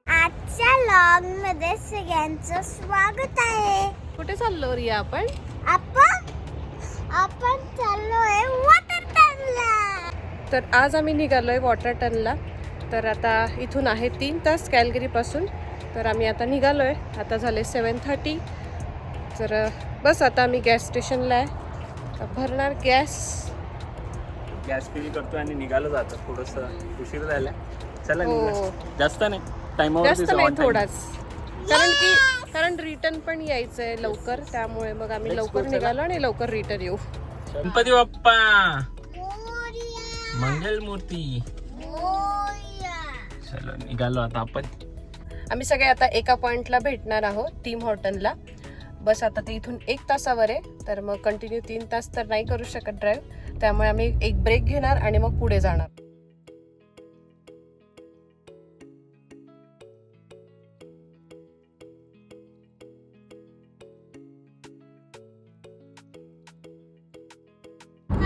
आजच्या लॉग मध्ये सगळ्यांचं स्वागत आहे. कुठे चाललो रिया आपण? आपण चाललोय वॉटर टनला. तर आज आम्ही निघालोय वॉटर टनला. तर आता इथून आहे 3 तास कॅलगरी पासून. तर आम्ही आता निघालोय. आता झाले 7:30. तर बस आता आम्ही गॅस स्टेशनला आहे. भरणार गॅस फिल करतो आणि निघालो जातो. थोडंसं उशीर झाला. चला हो. जास्त नाही, टाइमवर जास्त नाही, थोडाच. कारण रिटर्न पण यायचंय लवकर, त्यामुळे मग आम्ही लवकर निघालो आणि लवकर रिटर्न येऊ. गणपती बाप्पा मंगल मूर्ती. चलो निघालो आता आपण. आम्ही सगळे आता एका पॉइंटला भेटणार आहोत, टीम हॉर्टनला. बस आता ते इथून 1 तासावर आहे. तर मग कंटिन्यू 3 तास तर नाही करू शकत ड्राईव्ह. त्यामुळे आम्ही एक ब्रेक घेणार आणि मग पुढे जाणार.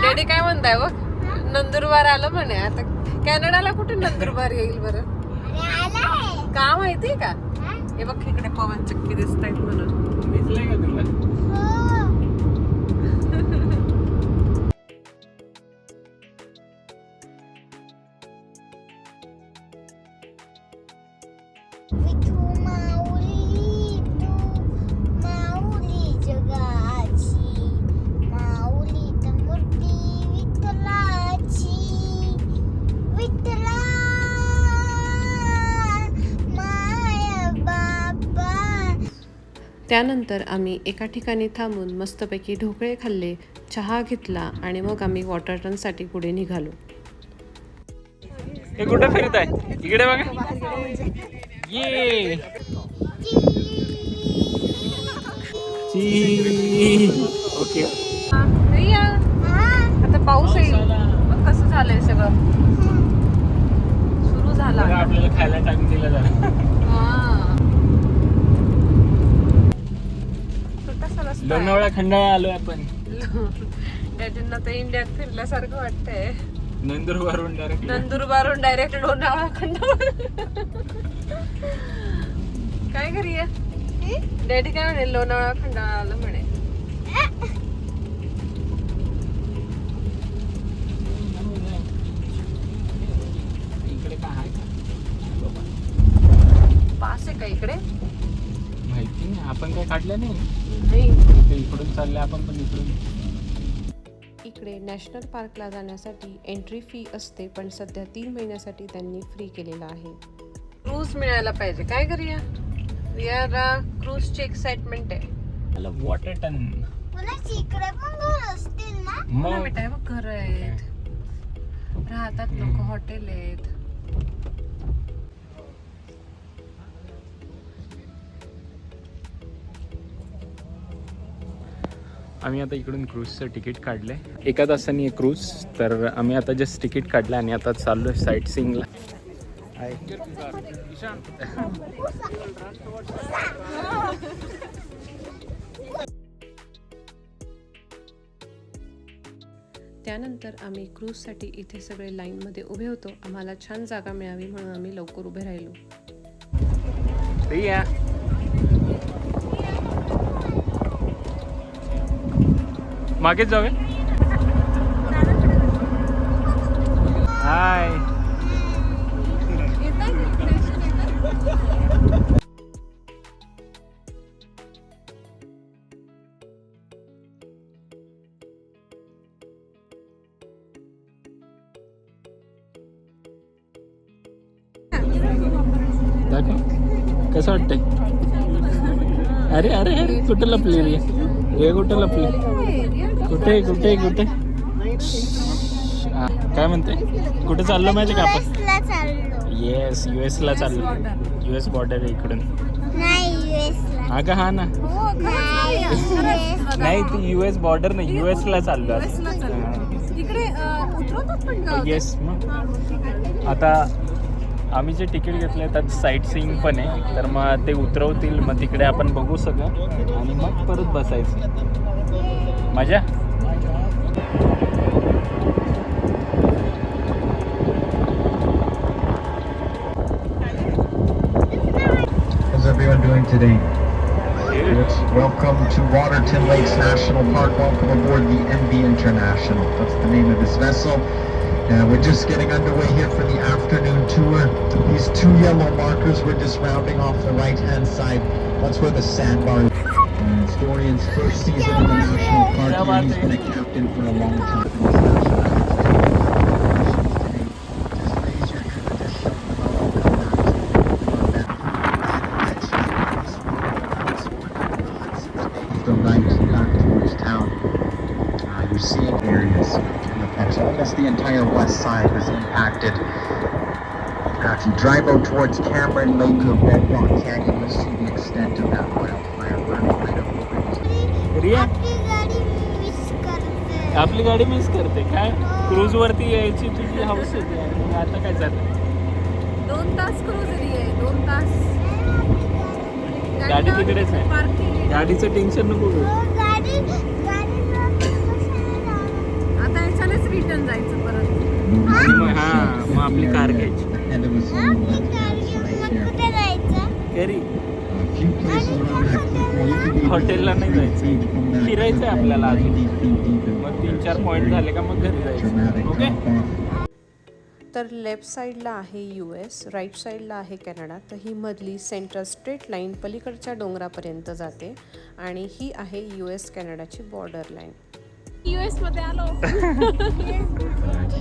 डॅडी काय म्हणताय बघ? नंदुरबार आलं म्हणे. आता कॅनडाला कुठे नंदुरबार येईल बरं? का माहितीये का? हे बघ इकडे पवन चक्की दिसत आहेत म्हणून. दिसलंय का तुला? त्यानंतर आम्ही एका ठिकाणी थांबून मस्तपैकी ढोकळे खाल्ले, चहा घेतला आणि मग आम्ही वॉटर रनसाठी पुढे निघालो. हे कुठे फिरत आहे? इकडे बघा. ये ओके. आता पाऊस येईल. मग कसं झालंय सगळं? सुरू झाला. आपल्याला खायला टाइम दिला जरा. लोणावळा खंडाळा आलोय आपण. डॅडींना तर इंडियात फिरल्यासारखं वाटतंय. नंदुरबारहून डायरेक्ट लोणावळा खंडाळा. काय करूया? डॅडी काय म्हणे? लोणावळा खंडाळा आलं म्हणे. इकडे काय आहे का? पास आहे का इकडे? माहिती नाही, आपण काय काढलं नाही. इकडून चालले आपण, पण इकडे नॅशनल पार्कला जाण्यासाठी एंट्री फी असते, पण सध्या 3 महिन्यासाठी त्यांनी फ्री केलेला आहे. क्रूज मिळायला पाहिजे. काय करूया? रियाला क्रूजची एक्साइटमेंट आहे. वॉटर टन. इकडे पण घर असतील ना? हो बेटा, बघ घर आहेत, राहतात लोक, हॉटेल आहेत. आम्ही आता इकडून क्रूजचं तिकीट काढलंय. 1 तासानी आहे क्रूज. तर आम्ही आता जस्ट तिकीट काढलं आणि आता चाललोय साईट सीइंगला. त्यानंतर आम्ही क्रूजसाठी इथे सगळे लाईनमध्ये उभे होतो. आम्हाला छान जागा मिळावी म्हणून आम्ही लवकर उभे राहिलो. मागेच जाऊया. हाय. कसं वाटतंय? अरे अरे अरे कुठं लपली रे? कुठं लपली? कुठे कुठे कुठे? काय म्हणते? कुठे चाललो माहिती का आपण? येस, US ला चाललो. US बॉर्डर आहे इकडून. अगं हा ना. नाही ती US बॉर्डर नाही, US ला चाललो. येस. मग आता आम्ही जे तिकीट घेतलं त्यात साईट सीइंग पण आहे. तर मग ते उतरवतील, मग तिकडे आपण बघू सगळं आणि मग परत बसायचं. मजा. doing today? Yes. Welcome to Waterton Lakes National Park. Welcome aboard the MV International. That's the name of this vessel. We're just getting underway here for the afternoon tour. These two yellow markers, we're just rounding off the right-hand side. That's where the sandbar is. It's Dorian's first season in the national park here. He's been a captain for a long time. The right back towards town. You're seeing areas in the park. So almost the entire west side was impacted. If you drive out towards Cameron Lake or Red Rock Canyon, you'll see the extent of that wildfire burning right over there. Riya आपली आपली गाडी गाडी miss करते miss करते काय cruise वरती यायची तुझी हौस होती आणि मग आता काय झालं 2 तास क्रूज आहे 2 तास गाडी तिकडेच आहे. पार्क केली गाडीचं टेन्शन नको घेऊ. गाडी आता याच्यानेच रिटर्न जायचं परत आणि मग मग आपली कार घ्यायची And there was some मग कुठे जायचं घरी few places around that cliff where you could be हॉटेलला नाही जायचं फिरायचंय आपल्याला अजून मग 3-4 पॉईंट झाले का मग घरी जायचं ओके. तर लेफ्ट साईडला आहे US, राईट साईडला आहे कॅनडा. तर ही मधली सेंट्रल स्ट्रेट लाईन पलीकडच्या डोंगरापर्यंत जाते आणि ही आहे US कॅनडाची बॉर्डर लाईन. US मध्ये आलो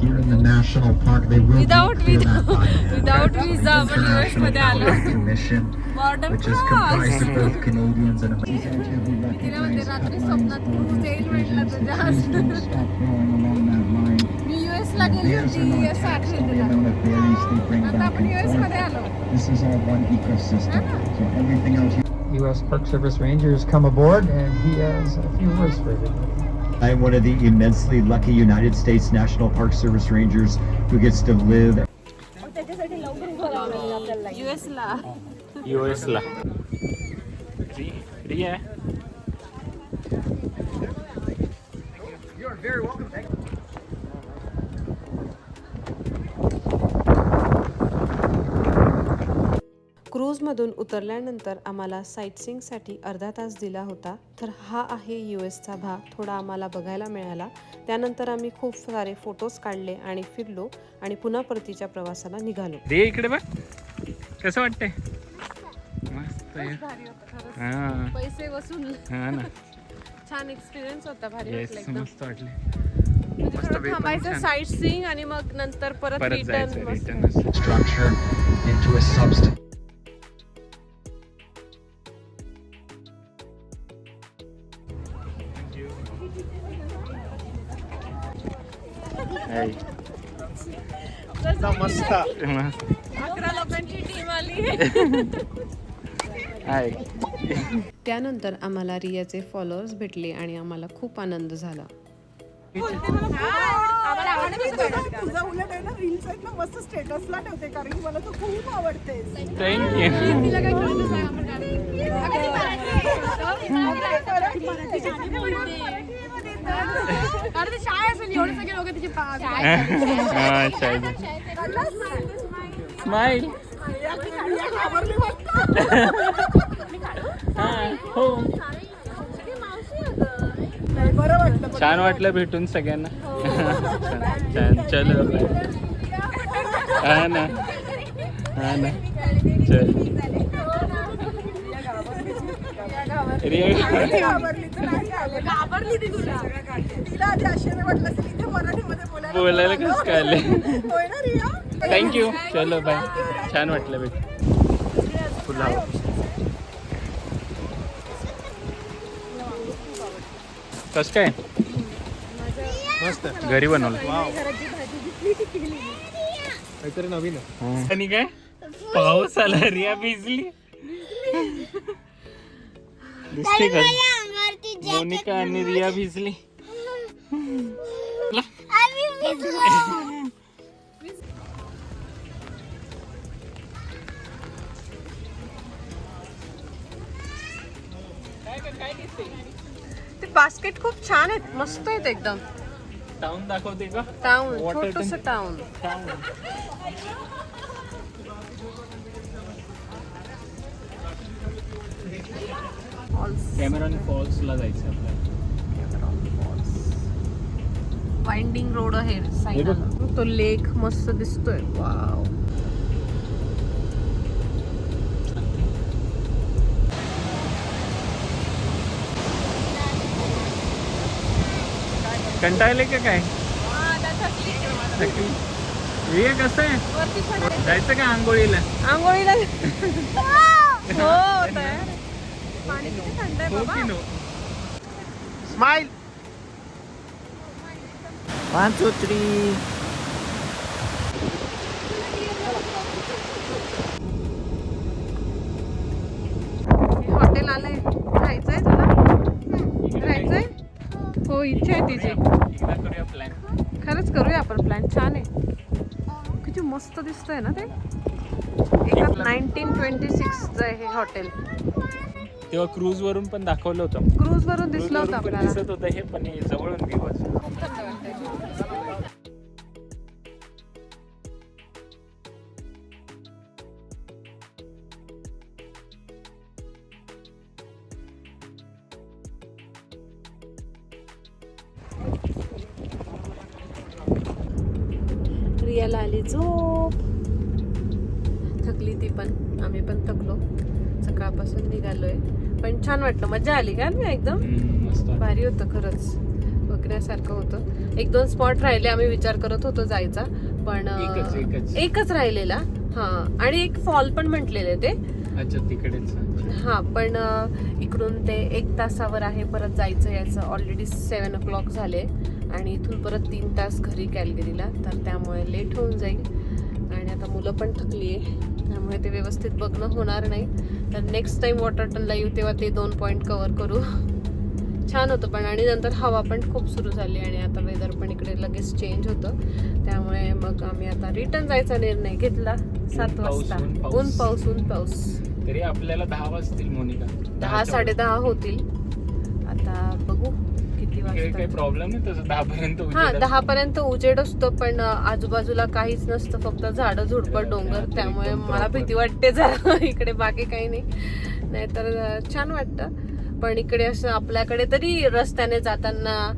Here in the national park, they will Without be clear that by without visa आपण US International मध्ये आलो. Park Commission, Border which is cross. comprised of both Canadians and Americans. तिला म्हणते रात्री स्वप्नात cruise येईल म्हटलं तुझ्या Trees don't stop growing along that line. Me US ला गेली Bears are होती not US taxed on the आठवणीला. amount of berries they bring आता back आपण and US मध्ये forth. आलो. This is all one ecosystem. So everything out here. U.S. Park Service Rangers come aboard, and he has a few words for everybody. I'm one of the immensely lucky United States National Park Service Rangers who gets to live. US ला US ला रिया क्रूजमधून उतरल्यानंतर आम्हाला साईटसीइंगसाठी अर्धा तास दिला होता. तर हा आहे USचा भाग. थोडा आम्हाला बघायला मिळाला. त्यानंतर आम्ही खूप सारे फोटोज काढले आणि फिरलो आणि पुन्हा परतीच्या प्रवासाला निघालो. रिया इकडे बघ कसं वाटतंय मस्त आहे. हां पैसे वसूल हां ना छान एक्सपिरियन्स होता. भारी येस वाटलं एकदम. मस्त वाटले म्हणजे मस्त थोडं बे- थांबायचं छान. साईट सीइंग आणि मग नंतर परत परत जायचं return. Return Structure into a substance. मस्त 11 लोकांची टीम आली. आहे त्यानंतर आम्हाला रियाचे फॉलोअर्स भेटले आणि आम्हाला खूप आनंद झाला. तुझा उलट आहे ना रील्स आहेत ना मस्त स्टेटसला ठेवते कारण की मला तू खूप आवडते. स्माईल हो बरं वाटलं. छान वाटलं भेटून सगळ्यांना. छान चलो हा ना चल घाबरली ती तुला. तिला आधी आश्चर्य वाटलं असेल इथे मराठीमध्ये बोलायला कसं काय आले. होय ना रिया. थँक्यू चलो बाय छान वाटलं भेट पुलाव कसं काय मस्त घरी बनवलं काहीतरी नवीन आणि काय पाऊस आला रिया भिजली दिसते का मोनिका आणि रिया भिजली ते बास्केट खूप छान आहेत मस्त आहेत एकदम. टाउन दाखवते का टाउन Waterton. छोटस टाउन. फॉल्स. कॅमेरॉन फॉल्सला जायचं आपल्याला. वाइंडिंग रोड आहे साईडला. तो लेक मस्त दिसतोय. वाव. कंटाळले का काय? हे कसं आहे जायचं का आंघोळीला? आंघोळीला हो तयार. पाणी किती थंड आहे बाबा. स्माइल. 1 2 3. हॉटेल आलंय. राहायचंय तुला? राहायचंय? हो इच्छा आहे तिची. एकदा करूया प्लॅन. खरंच करूया आपण प्लॅन. छान आहे. किती मस्त दिसतंय ना ते. 1926 आहे हे हॉटेल. तेव्हा क्रूज वरून पण दाखवलं होतं. क्रूज वरून दिसलं होतं पण आपल्याला. दिसत होतं हे पण हे जवळून दिवस. खूप थंड वाटतंय. रियाला आली झोप. थकली ती पण. आम्ही पण थकलो. सकाळपासून निघालोय पण छान वाटलं. मजा आली का ना एकदम. मस्त भारी होतं खरंच. बघण्यासारखं होतं. 1-2 स्पॉट राहिले. आम्ही विचार करत होतो जायचा पण एकच राहिलेला. हा आणि एक फॉल पण म्हटलेले ते. अच्छा तिकडेच. हा पण इकडून ते 1 तासावर आहे परत जायचं यायचं. ऑलरेडी 7 o'clock झाले आणि इथून परत 3 तास घरी कॅलगरीला. तर त्यामुळे लेट होऊन जाईल आणि आता मुलं पण थकली आहे त्यामुळे ते व्यवस्थित बघणं होणार नाही. तर नेक्स्ट टाइम वॉटरटनला येऊ तेव्हा ते 2 पॉईंट कव्हर करू. छान होतं पण. आणि नंतर हवा पण खूप सुरू झाली आणि आता वेदर पण इकडे लगेच चेंज होतं त्यामुळे मग आम्ही आता रिटर्न जायचा निर्णय घेतला. 7 वाजता. ऊन पाऊस. तरी आपल्याला 10 वाजतील मोनिका. 10-10:30 होतील. आता बघू किती काही वाजता. प्रॉब्लेम नाही तसं 10 पर्यंत. हा 10 पर्यंत उजेड असतो पण आजूबाजूला काहीच नसतं. फक्त झाडं झुडपं डोंगर. त्यामुळे मला भीती वाटते जरा. इकडे बाकी काही नाहीतर छान वाटतं. पण इकडे असं आपल्याकडे तरी रस्त्याने जाताना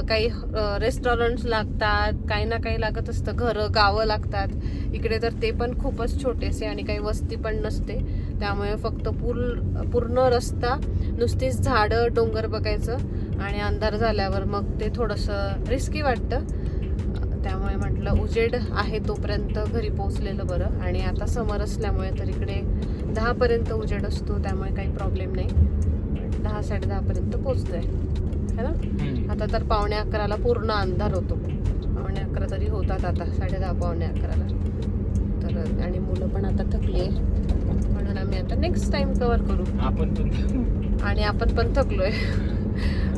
काही रेस्टॉरंट्स लागतात. काही ना काही लागत असतं. घरं गावं लागतात. इकडे तर ते पण खूपच छोटेसे आणि काही वस्ती पण नसते. त्यामुळे फक्त पूर्ण रस्ता नुसतीच झाडं डोंगर बघायचं आणि अंधार झाल्यावर मग ते थोडंसं रिस्की वाटतं. त्यामुळे म्हटलं उजेड आहे तोपर्यंत घरी पोहोचलेलं बरं. आणि आता समर असल्यामुळे तर इकडे 10 पर्यंत उजेड असतो त्यामुळे काही प्रॉब्लेम नाही. 10-10:30 पर्यंत पोहोचतोय है ना. आता तर 10:45ला पूर्ण अंधार होतो. 10:45 तरी होतात आता. 10:30 10:45ला. तर आणि मुलं पण आता थकली आहे म्हणून आम्ही आता नेक्स्ट टाइम कव्हर करू. आणि आपण पण थकलोय.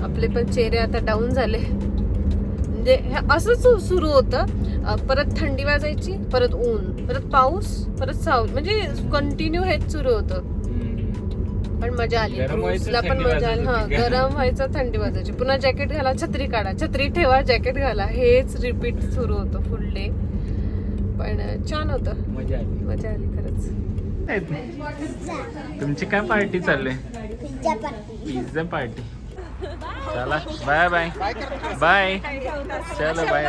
आपले पण चेहरे आता डाऊन झाले. म्हणजे असंच सुरू होतं. परत थंडी वाजायची, परत ऊन, परत पाऊस, परत सावली. म्हणजे कंटिन्यू हेच सुरू होतं. पण मजा आली. क्रूजला पण मजा आली. हा गरम व्हायचं थंडी वाजायची. पुन्हा जॅकेट घाला, छत्री काढा, छत्री ठेवा, जॅकेट घाला. हेच रिपीट सुरू होतं फुल डे. पण छान होतं. मजा आली खरंच. तुमची काय पार्टी चालू आहे? Pizza party. चला बाय बाय बाय. चलो बाय.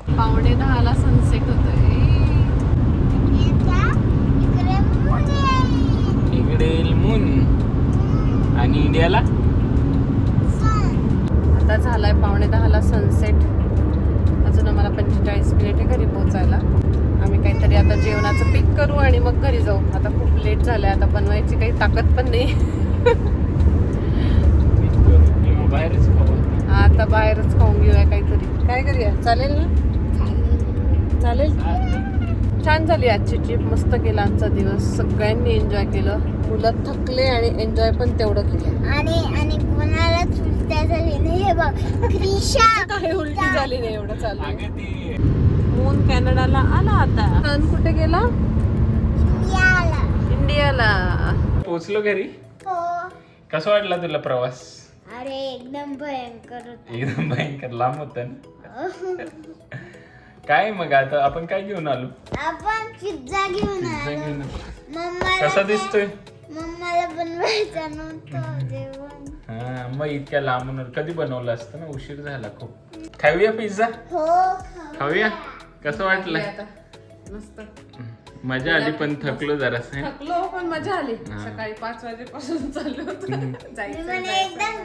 9:45ला सनसेट होतोय. इकडे मून आणि इंडियाला. आता झालाय 9:45ला सनसेट. अजून आम्हाला 45 मिनिटे घरी पोहोचायला. आम्ही काहीतरी आता जेवणाचं पिक करू आणि मग घरी जाऊ. आता खूप लेट झालंय. आता बनवायची काही ताकद पण नाही. बाहेरच खाऊ. आता बाहेरच खाऊन घेऊया काहीतरी. काय करूया? चालेल ना? चालेल. छान झाली आजची ट्रिप. मस्त गेला आजचा दिवस. सगळ्यांनी एन्जॉय केलं. मुलं थकले आणि एन्जॉय पण तेवढं केलं. आणि कोणालाच उलट्या झाली नाही. हे बघ क्रिशा काही उलटी झाली नाही. एवढं चाललं. मून कॅनडाला आला आता. सन कुठे गेला? इंडियाला. पोहोचलो घरी. हो. कसं वाटला तुला प्रवास? अरे एकदम भयंकर होता. एकदम भयंकर लांब होता. काय मग आता आपण काय घेऊन आलो? आपण पिझ्झा घेऊन पिझ्झा आलो. घेऊन आलो. मम्माला कसा दिसतोय? मम्माला बनवायचं नव्हतं जेवण. हा मग इतक्या लांबून कधी बनवलं असतं ना, उशीर झाला खूप. खाऊया पिझ्झा? हो खाऊया. कसं वाटलं? आता मस्त मजा आली पण थकलो जरासं. थकलो पण मजा आली. हा. सकाळी 5 वाजेपासून चाललो होतो जायचं मला एकदम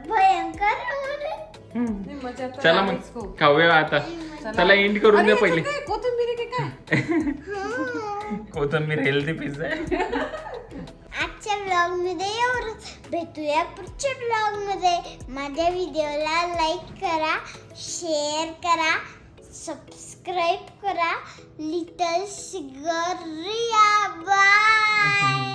भयंकर होते. नाही, मजा तर चला आलीच मग खूप. खाऊया आता. चला एंड करून द्या अरे, पहिले. याच्यात काय? कोथिंबीर आहे की काय? कोथिंबीर हेल्दी पिझ्झा आहे. आजच्या ब्लॉग मध्ये एवढंच. भेटूया पुढच्या ब्लॉग मध्ये. माझ्या व्हिडिओला लाईक करा, शेअर करा, सबस्क्राईब करा. लिटल सिगरिया बाय.